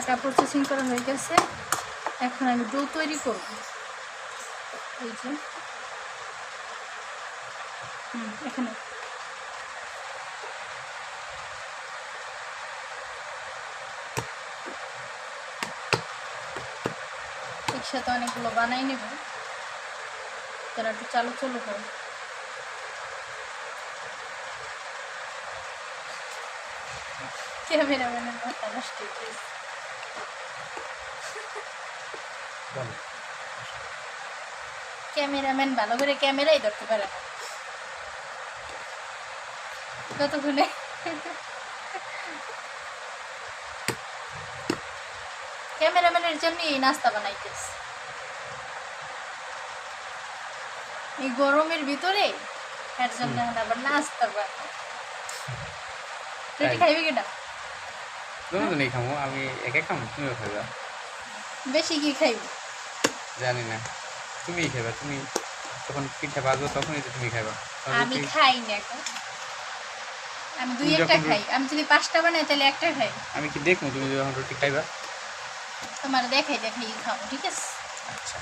আটা প্রসেসিং করা হয়ে গেছে। এখন আমি ডো তৈরি করব। এই যে এখানে একসাথে অনেকগুলো বানাই নেব। তারা একটু চালু চালু করো। ক্যামেরাম্যানের মাথা নষ্ট হয়ে গেছে। ক্যামেরাম্যান ভালো করে ক্যামেরাই ধরতে পারে না কতক্ষণে। ক্যামেরাম্যানের জন্য এই নাস্তা বানাইতেছে এই গরমের ভিতরে, এর জন্য আবার নাস্তা বানাই। তুই খাইবি কিনা? দুজনেই খামো, আমি একা খামো, তুমিও খাইবা। বেশি কি খাইবি জানি না, তুমিই খাইবা। তুমি যখন পিঠা ভাজো তখনই তো তুমি খাইবা। আমি খাই না এখন, আমি দুই একটা খাই। আমি যদি 5টা বানাই তাহলে একটা খাই। আমি কি দেখবো তুমি যখন রুটি খাইবা? তোমার দেখাই দেখাই খাও, ঠিক আছে? আচ্ছা।